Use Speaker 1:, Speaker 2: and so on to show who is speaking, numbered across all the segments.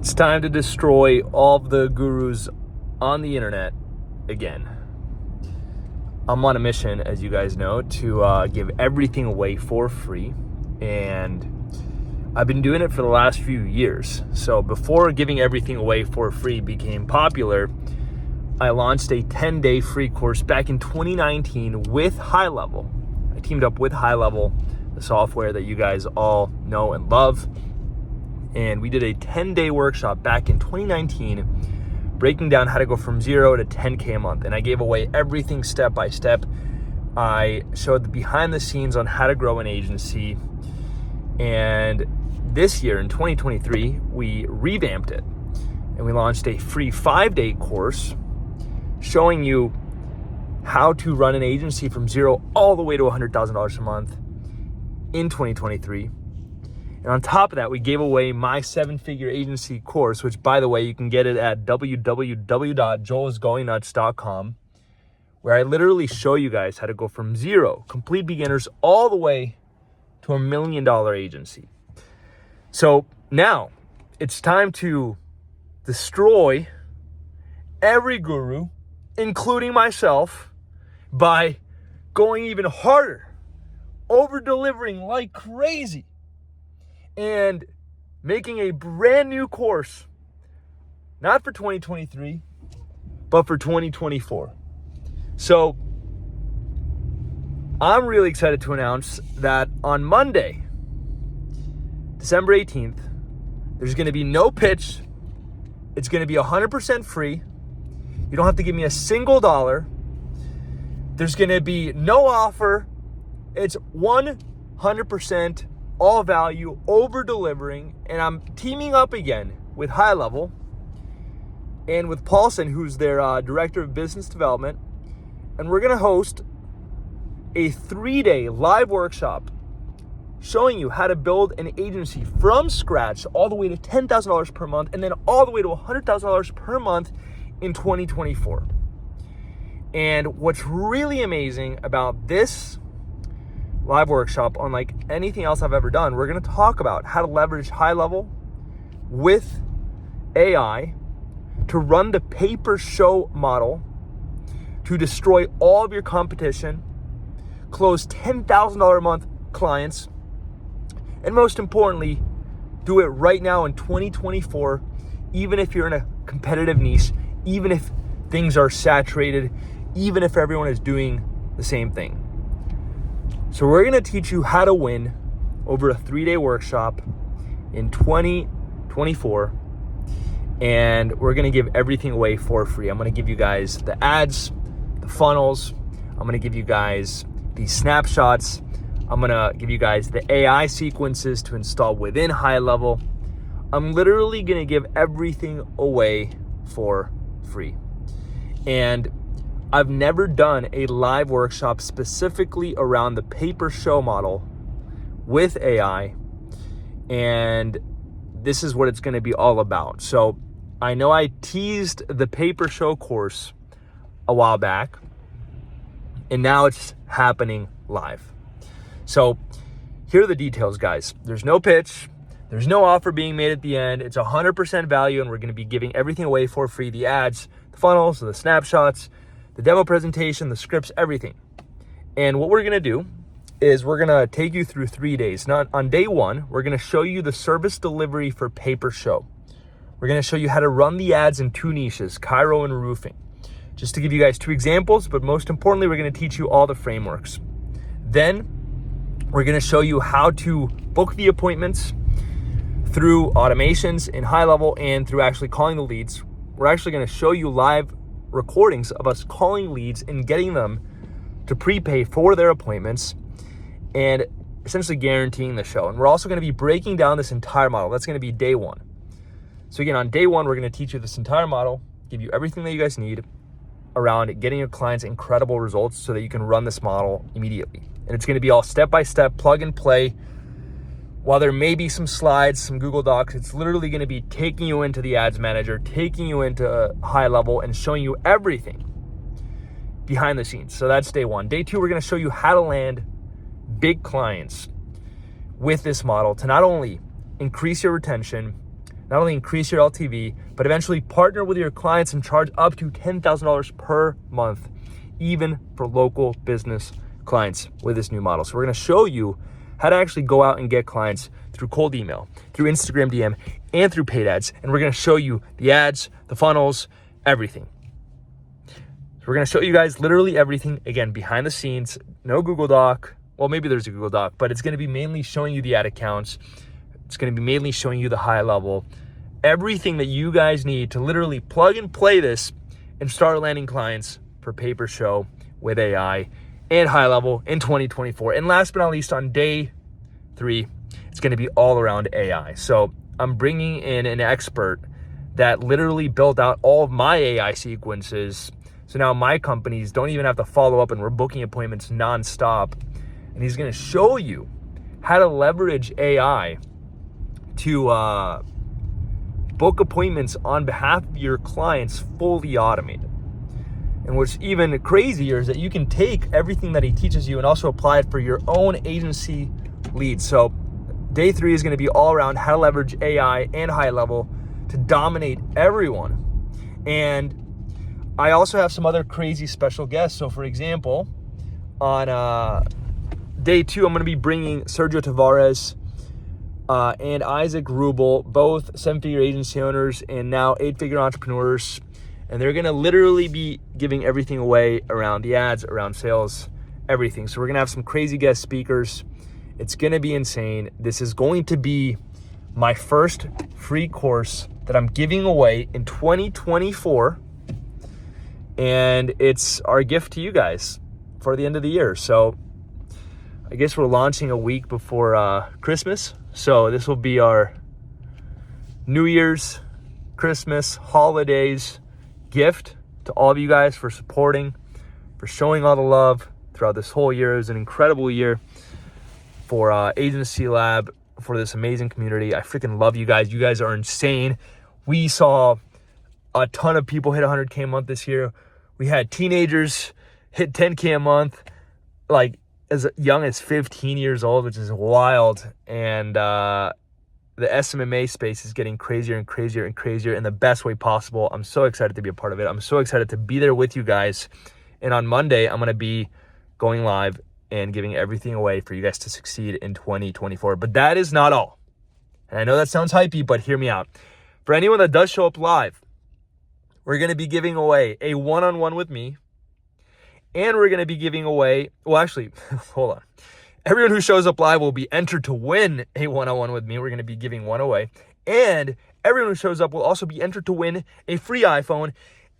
Speaker 1: It's time to destroy all of the gurus on the internet again. I'm on a mission, as you guys know, to give everything away for free. And I've been doing it for the last few years. So before giving everything away for free became popular, I launched a 10-day free course back in 2019 with HighLevel. I teamed up with HighLevel, the software that you guys all know and love. And we did a 10-day workshop back in 2019, breaking down how to go from 0 to 10K a month. And I gave away everything step by step. I showed the behind the scenes on how to grow an agency. And this year in 2023, we revamped it and we launched a free 5-day course showing you how to run an agency from 0 all the way to $100,000 a month in 2023. And on top of that, we gave away my 7-figure agency course, which, by the way, you can get it at www.joelisgoingnuts.com, where I literally show you guys how to go from 0, complete beginners, all the way to $1 million agency. So now it's time to destroy every guru, including myself, by going even harder, over-delivering like crazy, and making a brand new course, not for 2023, but for 2024. So I'm really excited to announce that on Monday, December 18th, there's going to be no pitch. It's going to be 100% free. You don't have to give me a single dollar. There's going to be no offer. It's 100% all value, over delivering. And I'm teaming up again with HighLevel and with Paulson, who's their director of business development. And we're going to host a 3-day live workshop showing you how to build an agency from scratch all the way to $10,000 per month and then all the way to $100,000 per month in 2024. And what's really amazing about this live workshop, unlike anything else I've ever done, we're going to talk about how to leverage HighLevel with AI to run the pay-per-show model to destroy all of your competition, close $10,000 a month clients, and most importantly, do it right now in 2024, even if you're in a competitive niche, even if things are saturated, even if everyone is doing the same thing. So we're going to teach you how to win over a 3-day workshop in 2024. And we're going to give everything away for free. I'm going to give you guys the ads, the funnels. I'm going to give you guys the snapshots. I'm going to give you guys the AI sequences to install within HighLevel. I'm literally going to give everything away for free. And I've never done a live workshop specifically around the pay-per-show model with AI, and this is what it's going to be all about. So I know I teased the pay-per-show course a while back, and now it's happening live. So here are the details, guys. There's no pitch. There's no offer being made at the end. It's 100% value, and we're going to be giving everything away for free: the ads, the funnels, the snapshots, the demo presentation, the scripts, everything. And what we're going to do is we're going to take you through 3 days. Now, on day 1, we're going to show you the service delivery for pay-per-show. We're going to show you how to run the ads in 2 niches, Chiro and roofing. Just to give you guys 2 examples, but most importantly, we're going to teach you all the frameworks. Then we're going to show you how to book the appointments through automations in HighLevel and through actually calling the leads. We're actually going to show you live recordings of us calling leads and getting them to prepay for their appointments and essentially guaranteeing the show. And we're also going to be breaking down this entire model. That's going to be day 1. So again, on day 1, we're going to teach you this entire model, give you everything that you guys need around getting your clients incredible results so that you can run this model immediately. And it's going to be all step-by-step, plug and play. While there may be some slides, some Google Docs, it's literally going to be taking you into the ads manager, taking you into HighLevel, and showing you everything behind the scenes. So that's day 1. Day 2, we're going to show you how to land big clients with this model to not only increase your retention, not only increase your LTV, but eventually partner with your clients and charge up to $10,000 per month, even for local business clients with this new model. So we're gonna show you how to actually go out and get clients through cold email, through Instagram DM, and through paid ads. And we're gonna show you the ads, the funnels, everything. So we're gonna show you guys literally everything, again, behind the scenes, no Google Doc. Well, maybe there's a Google Doc, but it's gonna be mainly showing you the ad accounts. It's gonna be mainly showing you the high level, everything that you guys need to literally plug and play this and start landing clients for pay-per-show with AI and high level in 2024. And last but not least, on day 3, it's gonna be all around AI. So I'm bringing in an expert that literally built out all of my AI sequences. So now my companies don't even have to follow up, and we're booking appointments nonstop. And he's gonna show you how to leverage AI to book appointments on behalf of your clients fully automated. And what's even crazier is that you can take everything that he teaches you and also apply it for your own agency leads. So day 3 is gonna be all around how to leverage AI and high level to dominate everyone. And I also have some other crazy special guests. So for example, on day 2, I'm gonna be bringing Sergio Tavares and Isaac Rubel, both 7-figure agency owners and now 8-figure entrepreneurs. And they're gonna literally be giving everything away around the ads, around sales, everything. So we're gonna have some crazy guest speakers. It's gonna be insane. This is going to be my first free course that I'm giving away in 2024. And it's our gift to you guys for the end of the year. So I guess we're launching a week before Christmas. So this will be our New Year's, Christmas, holidays gift to all of you guys for supporting, for showing all the love throughout this whole year. It was an incredible year for Agency Lab, for this amazing community. I freaking love you guys. You guys are insane. We saw a ton of people hit 100K a month this year. We had teenagers hit 10K a month, like as young as 15 years old, which is wild. And the SMMA space is getting crazier and crazier and crazier in the best way possible. I'm so excited to be a part of it. I'm so excited to be there with you guys. And on Monday, I'm going to be going live and giving everything away for you guys to succeed in 2024. But that is not all. And I know that sounds hypey, but hear me out. For anyone that does show up live, we're going to be giving away a one-on-one with me. And we're going to be giving away, well, actually, hold on. Everyone who shows up live will be entered to win a one-on-one with me. We're going to be giving one away. And everyone who shows up will also be entered to win a free iPhone.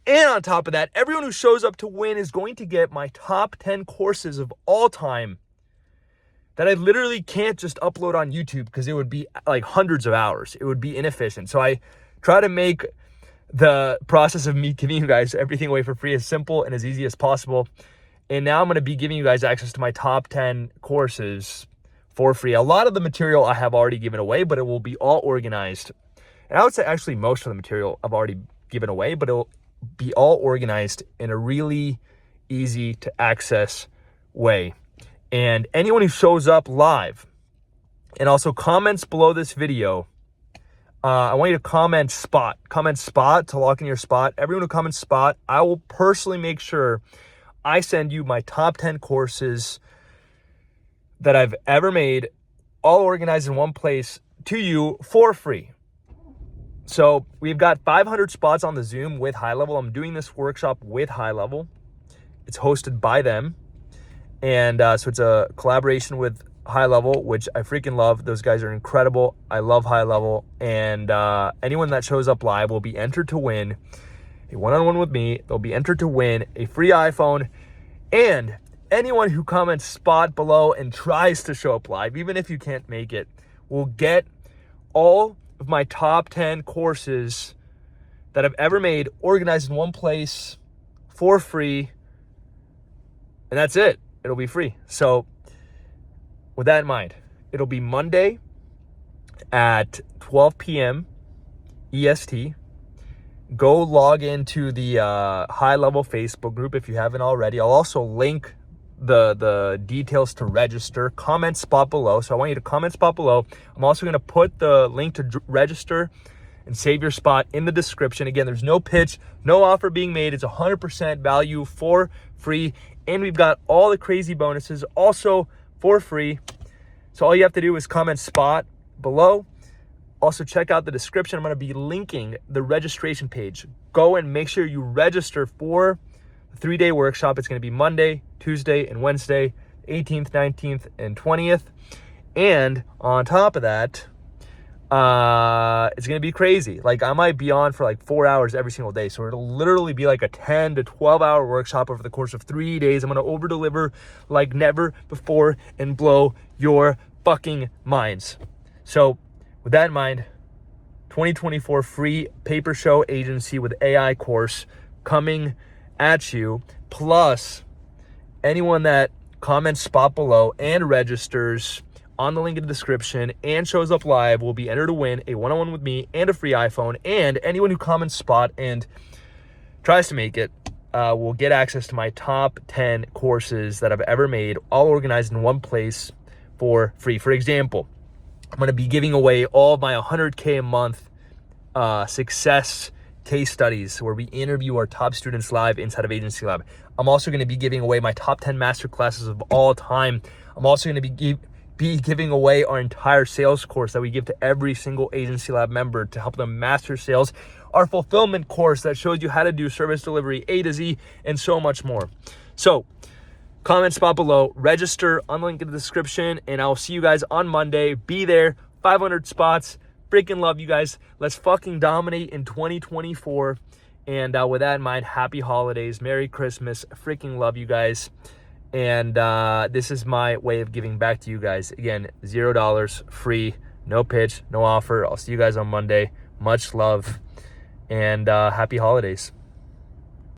Speaker 1: And on top of that, everyone who shows up to win is going to get my top 10 courses of all time that I literally can't just upload on YouTube because it would be like hundreds of hours. It would be inefficient. So I try to make the process of me giving you guys everything away for free as simple and as easy as possible. And now I'm going to be giving you guys access to my top 10 courses for free. A lot of the material I have already given away, but it will be all organized. And I would say actually most of the material I've already given away, but it will be all organized in a really easy to access way. And anyone who shows up live and also comments below this video, I want you to comment spot to lock in your spot. Everyone who comments spot, I will personally make sure I send you my top 10 courses that I've ever made, all organized in one place to you for free. So we've got 500 spots on the Zoom with HighLevel. I'm doing this workshop with HighLevel. It's hosted by them. And so it's a collaboration with HighLevel, which I freaking love. Those guys are incredible. I love HighLevel. And anyone that shows up live will be entered to win a one-on-one with me. They'll be entered to win a free iPhone. And anyone who comments spot below and tries to show up live, even if you can't make it, will get all of my top 10 courses that I've ever made organized in one place for free. And that's it. It'll be free. So with that in mind, it'll be Monday at 12 p.m. EST. Go log into the HighLevel Facebook group if you haven't already. I'll also link the details to register. Comment spot below. So I want you to comment spot below. I'm also going to put the link to register and save your spot in the description. Again, there's no pitch, no offer being made. It's 100% value for free. And we've got all the crazy bonuses also for free. So all you have to do is comment spot below. Also check out the description. I'm going to be linking the registration page. Go and make sure you register for the 3-day workshop. It's going to be Monday, Tuesday, and Wednesday, 18th, 19th, and 20th. And on top of that, it's going to be crazy. Like, I might be on for like 4 hours every single day. So it'll literally be like a 10 to 12 hour workshop over the course of 3 days. I'm going to over deliver like never before and blow your fucking minds. So with that in mind, 2024 free paper show agency with AI course coming at you. Plus, anyone that comments spot below and registers on the link in the description and shows up live will be entered to win a one-on-one with me and a free iPhone. And anyone who comments spot and tries to make it will get access to my top 10 courses that I've ever made, all organized in one place for free. For example, I'm going to be giving away all of my 100K a month success case studies where we interview our top students live inside of Agency Lab. I'm also going to be giving away my top 10 master classes of all time. I'm also going to be giving away our entire sales course that we give to every single Agency Lab member to help them master sales. Our fulfillment course that shows you how to do service delivery A to Z and so much more. So comment spot below, register on the link in the description, and I'll see you guys on Monday. Be there, 500 spots. Freaking love you guys. Let's fucking dominate in 2024. And with that in mind, happy holidays, Merry Christmas. Freaking love you guys. And this is my way of giving back to you guys. Again, $0, free, no pitch, no offer. I'll see you guys on Monday. Much love and happy holidays.